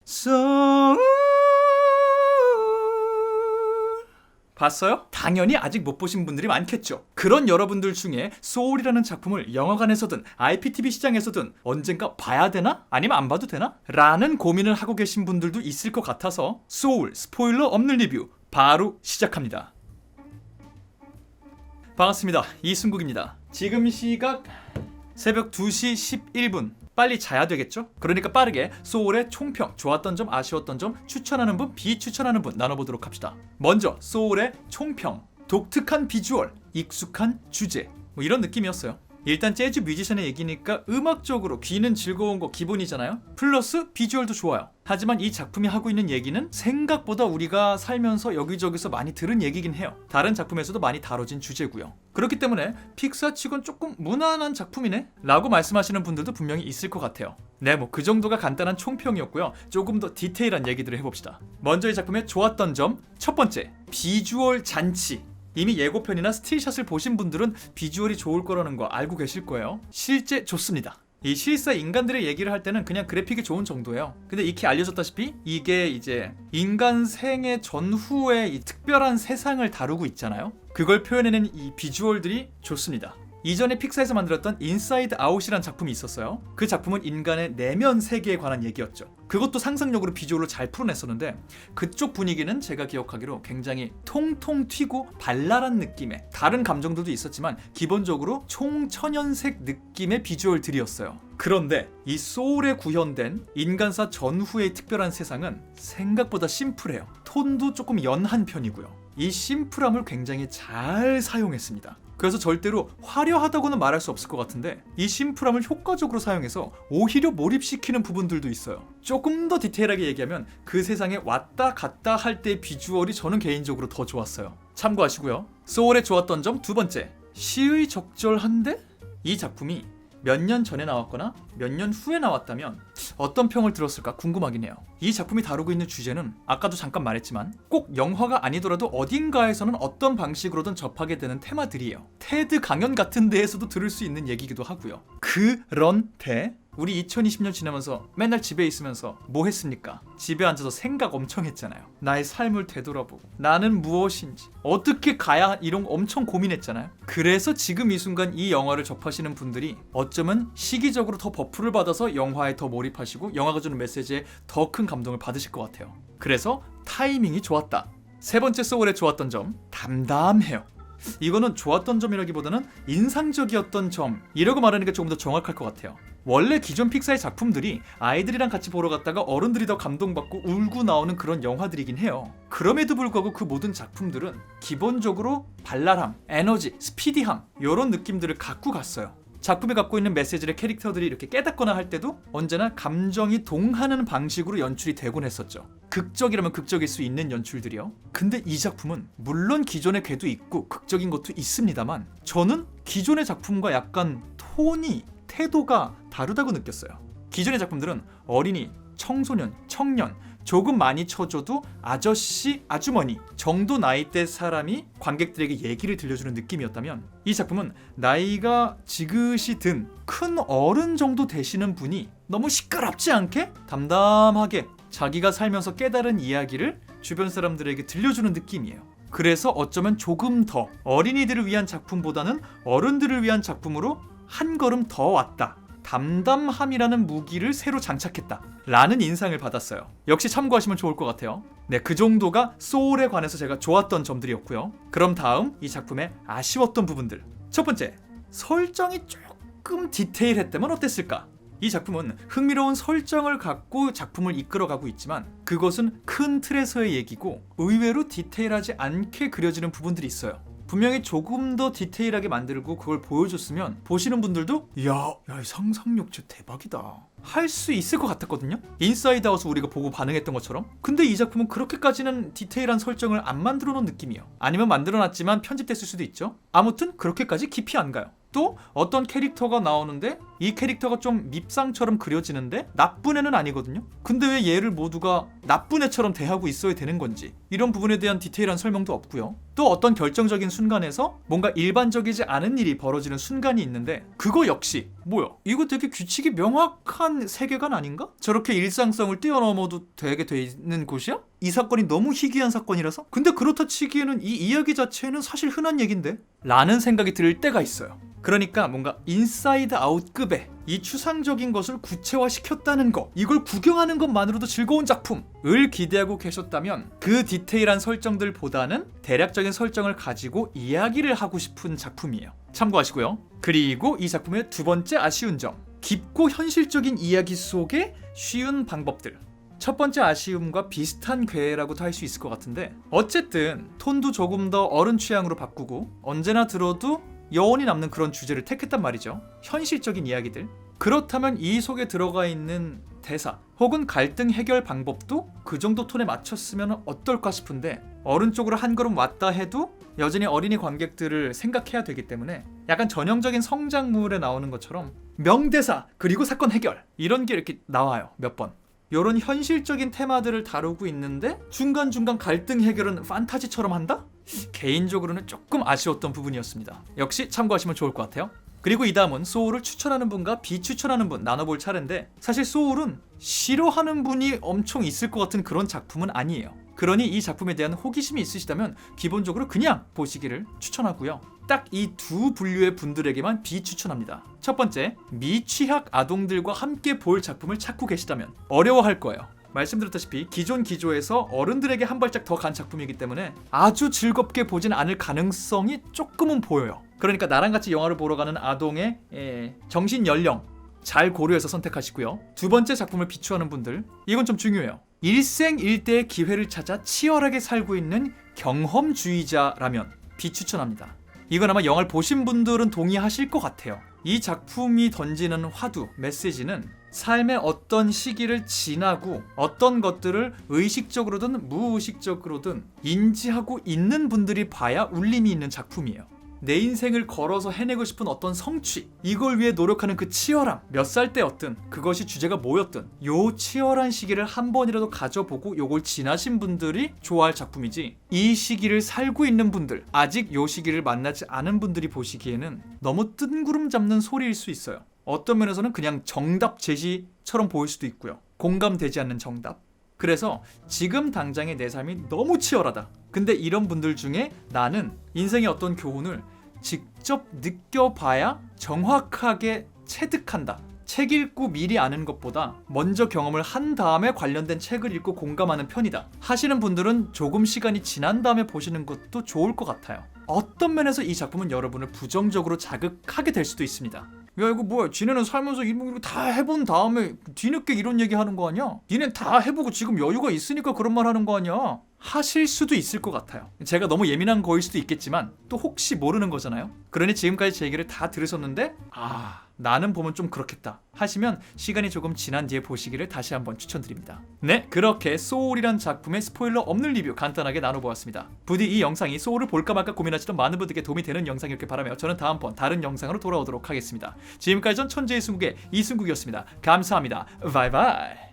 소울. 봤어요? 당연히 아직 못 보신 분들이 많겠죠. 그런 여러분들 중에 소울이라는 작품을 영화관에서든 IPTV 시장에서든 언젠가 봐야 되나? 아니면 안 봐도 되나? 라는 고민을 하고 계신 분들도 있을 것 같아서 소울 스포일러 없는 리뷰 바로 시작합니다. 반갑습니다. 이승국입니다. 지금 시각 새벽 2시 11분. 빨리 자야 되겠죠? 그러니까 빠르게 소울의 총평, 좋았던 점, 아쉬웠던 점, 추천하는 분, 비추천하는 분 나눠보도록 합시다. 먼저 소울의 총평. 독특한 비주얼, 익숙한 주제, 뭐 이런 느낌이었어요. 일단 재즈 뮤지션의 얘기니까 음악적으로 귀는 즐거운 거 기본이잖아요. 플러스 비주얼도 좋아요. 하지만 이 작품이 하고 있는 얘기는 생각보다 우리가 살면서 여기저기서 많이 들은 얘기긴 해요. 다른 작품에서도 많이 다뤄진 주제고요. 그렇기 때문에 픽사 치곤 조금 무난한 작품이네? 라고 말씀하시는 분들도 분명히 있을 것 같아요. 네, 뭐 그 정도가 간단한 총평이었고요. 조금 더 디테일한 얘기들을 해봅시다. 먼저 이 작품의 좋았던 점, 첫 번째, 비주얼 잔치. 이미 예고편이나 스틸샷을 보신 분들은 비주얼이 좋을 거라는 거 알고 계실 거예요. 실제 좋습니다. 이 실사 인간들의 얘기를 할 때는 그냥 그래픽이 좋은 정도예요. 근데 익히 알려졌다시피 이게 이제 인간 생애 전후의 이 특별한 세상을 다루고 있잖아요. 그걸 표현해낸 이 비주얼들이 좋습니다. 이전에 픽사에서 만들었던 인사이드 아웃이란 작품이 있었어요. 그 작품은 인간의 내면 세계에 관한 얘기였죠. 그것도 상상력으로 비주얼로 잘 풀어냈었는데 그쪽 분위기는 제가 기억하기로 굉장히 통통 튀고 발랄한 느낌의, 다른 감정들도 있었지만 기본적으로 총천연색 느낌의 비주얼들이었어요. 그런데 이 소울에 구현된 인간사 전후의 특별한 세상은 생각보다 심플해요. 톤도 조금 연한 편이고요. 이 심플함을 굉장히 잘 사용했습니다. 그래서 절대로 화려하다고는 말할 수 없을 것 같은데 이 심플함을 효과적으로 사용해서 오히려 몰입시키는 부분들도 있어요. 조금 더 디테일하게 얘기하면 그 세상에 왔다 갔다 할 때 비주얼이 저는 개인적으로 더 좋았어요. 참고하시고요. 소울에 좋았던 점 두 번째, 시의 적절한데? 이 작품이 몇 년 전에 나왔거나 몇 년 후에 나왔다면 어떤 평을 들었을까 궁금하긴 해요. 이 작품이 다루고 있는 주제는 아까도 잠깐 말했지만 꼭 영화가 아니더라도 어딘가에서는 어떤 방식으로든 접하게 되는 테마들이에요. 테드 강연 같은 데에서도 들을 수 있는 얘기기도 하고요. 그런데 우리 2020년 지나면서 맨날 집에 있으면서 뭐 했습니까? 집에 앉아서 생각 엄청 했잖아요. 나의 삶을 되돌아보고 나는 무엇인지 어떻게 가야 이런 거 엄청 고민했잖아요. 그래서 지금 이 순간 이 영화를 접하시는 분들이 어쩌면 시기적으로 더 버프를 받아서 영화에 더 몰입하시고 영화가 주는 메시지에 더 큰 감동을 받으실 것 같아요. 그래서 타이밍이 좋았다. 세 번째 소울에 좋았던 점, 담담해요. 이거는 좋았던 점이라기보다는 인상적이었던 점, 이라고 말하니까 조금 더 정확할 것 같아요. 원래 기존 픽사의 작품들이 아이들이랑 같이 보러 갔다가 어른들이 더 감동받고 울고 나오는 그런 영화들이긴 해요. 그럼에도 불구하고 그 모든 작품들은 기본적으로 발랄함, 에너지, 스피디함 이런 느낌들을 갖고 갔어요. 작품이 갖고 있는 메시지를 캐릭터들이 이렇게 깨닫거나 할 때도 언제나 감정이 동하는 방식으로 연출이 되곤 했었죠. 극적이라면 극적일 수 있는 연출들이요. 근데 이 작품은 물론 기존의 궤도 있고 극적인 것도 있습니다만 저는 기존의 작품과 약간 톤이, 태도가 다르다고 느꼈어요. 기존의 작품들은 어린이, 청소년, 청년, 조금 많이 쳐줘도 아저씨, 아주머니 정도 나이대 사람이 관객들에게 얘기를 들려주는 느낌이었다면 이 작품은 나이가 지긋이 든 큰 어른 정도 되시는 분이 너무 시끄럽지 않게 담담하게 자기가 살면서 깨달은 이야기를 주변 사람들에게 들려주는 느낌이에요. 그래서 어쩌면 조금 더 어린이들을 위한 작품보다는 어른들을 위한 작품으로 한 걸음 더 왔다. 담담함이라는 무기를 새로 장착했다 라는 인상을 받았어요. 역시 참고하시면 좋을 것 같아요. 네, 그 정도가 소울에 관해서 제가 좋았던 점들이었고요. 그럼 다음 이 작품의 아쉬웠던 부분들. 첫 번째, 설정이 조금 디테일했다면 어땠을까? 이 작품은 흥미로운 설정을 갖고 작품을 이끌어가고 있지만 그것은 큰 틀에서의 얘기고 의외로 디테일하지 않게 그려지는 부분들이 있어요. 분명히 조금 더 디테일하게 만들고 그걸 보여줬으면 보시는 분들도 야, 이 상상력 진짜 대박이다 할 수 있을 것 같았거든요. 인사이드 아웃을 우리가 보고 반응했던 것처럼. 근데 이 작품은 그렇게까지는 디테일한 설정을 안 만들어 놓은 느낌이에요. 아니면 만들어 놨지만 편집됐을 수도 있죠. 아무튼 그렇게까지 깊이 안 가요. 또 어떤 캐릭터가 나오는데 이 캐릭터가 좀 밉상처럼 그려지는데 나쁜 애는 아니거든요. 근데 왜 얘를 모두가 나쁜 애처럼 대하고 있어야 되는 건지 이런 부분에 대한 디테일한 설명도 없고요. 또 어떤 결정적인 순간에서 뭔가 일반적이지 않은 일이 벌어지는 순간이 있는데 그거 역시 뭐야? 이거 되게 규칙이 명확한 세계관 아닌가? 저렇게 일상성을 뛰어넘어도 되게 돼 있는 곳이야? 이 사건이 너무 희귀한 사건이라서? 근데 그렇다 치기에는 이 이야기 자체는 사실 흔한 얘긴데? 라는 생각이 들 때가 있어요. 그러니까 뭔가 인사이드 아웃급의 이 추상적인 것을 구체화시켰다는 거, 이걸 구경하는 것만으로도 즐거운 작품을 기대하고 계셨다면 그 디테일한 설정들보다는 대략적인 설정을 가지고 이야기를 하고 싶은 작품이에요. 참고하시고요. 그리고 이 작품의 두 번째 아쉬운 점, 깊고 현실적인 이야기 속의 쉬운 방법들. 첫 번째 아쉬움과 비슷한 궤라고도 할 수 있을 것 같은데, 어쨌든 톤도 조금 더 어른 취향으로 바꾸고 언제나 들어도 여운이 남는 그런 주제를 택했단 말이죠. 현실적인 이야기들. 그렇다면 이 속에 들어가 있는 대사 혹은 갈등 해결 방법도 그 정도 톤에 맞췄으면 어떨까 싶은데, 어른 쪽으로 한 걸음 왔다 해도 여전히 어린이 관객들을 생각해야 되기 때문에 약간 전형적인 성장물에 나오는 것처럼 명대사 그리고 사건 해결 이런 게 이렇게 나와요. 몇 번. 이런 현실적인 테마들을 다루고 있는데 중간중간 갈등 해결은 판타지처럼 한다? 개인적으로는 조금 아쉬웠던 부분이었습니다. 역시 참고하시면 좋을 것 같아요. 그리고 이 다음은 소울을 추천하는 분과 비추천하는 분 나눠볼 차례인데, 사실 소울은 싫어하는 분이 엄청 있을 것 같은 그런 작품은 아니에요. 그러니 이 작품에 대한 호기심이 있으시다면 기본적으로 그냥 보시기를 추천하고요. 딱 이 두 분류의 분들에게만 비추천합니다. 첫 번째, 미취학 아동들과 함께 볼 작품을 찾고 계시다면 어려워할 거예요. 말씀드렸다시피 기존 기조에서 어른들에게 한 발짝 더 간 작품이기 때문에 아주 즐겁게 보진 않을 가능성이 조금은 보여요. 그러니까 나랑 같이 영화를 보러 가는 아동의 정신 연령 잘 고려해서 선택하시고요. 두 번째 작품을 비추하는 분들, 이건 좀 중요해요. 일생일대의 기회를 찾아 치열하게 살고 있는 경험주의자라면 비추천합니다. 이건 아마 영화를 보신 분들은 동의하실 것 같아요. 이 작품이 던지는 화두, 메시지는 삶의 어떤 시기를 지나고 어떤 것들을 의식적으로든 무의식적으로든 인지하고 있는 분들이 봐야 울림이 있는 작품이에요. 내 인생을 걸어서 해내고 싶은 어떤 성취, 이걸 위해 노력하는 그 치열함, 몇 살 때였든 그것이 주제가 뭐였든 요 치열한 시기를 한 번이라도 가져보고 요걸 지나신 분들이 좋아할 작품이지, 이 시기를 살고 있는 분들, 아직 요 시기를 만나지 않은 분들이 보시기에는 너무 뜬구름 잡는 소리일 수 있어요. 어떤 면에서는 그냥 정답 제시처럼 보일 수도 있고요. 공감되지 않는 정답. 그래서 지금 당장의 내 삶이 너무 치열하다. 근데 이런 분들 중에 나는 인생의 어떤 교훈을 직접 느껴봐야 정확하게 체득한다. 책 읽고 미리 아는 것보다 먼저 경험을 한 다음에 관련된 책을 읽고 공감하는 편이다 하시는 분들은 조금 시간이 지난 다음에 보시는 것도 좋을 것 같아요. 어떤 면에서 이 작품은 여러분을 부정적으로 자극하게 될 수도 있습니다. 야, 이거 뭐야, 지네는 살면서 이거 다 해본 다음에 뒤늦게 이런 얘기 하는 거 아니야? 니넨 다 해보고 지금 여유가 있으니까 그런 말 하는 거 아니야? 하실 수도 있을 것 같아요. 제가 너무 예민한 거일 수도 있겠지만 또 혹시 모르는 거잖아요. 그러니 지금까지 제 얘기를 다 들으셨는데 나는 보면 좀 그렇겠다 하시면 시간이 조금 지난 뒤에 보시기를 다시 한번 추천드립니다. 네, 그렇게 소울이란 작품의 스포일러 없는 리뷰 간단하게 나눠보았습니다. 부디 이 영상이 소울을 볼까 말까 고민하시던 많은 분들께 도움이 되는 영상이었길 바라며 저는 다음번 다른 영상으로 돌아오도록 하겠습니다. 지금까지 전 천재의 승국의 이승국이었습니다. 감사합니다. 바이바이.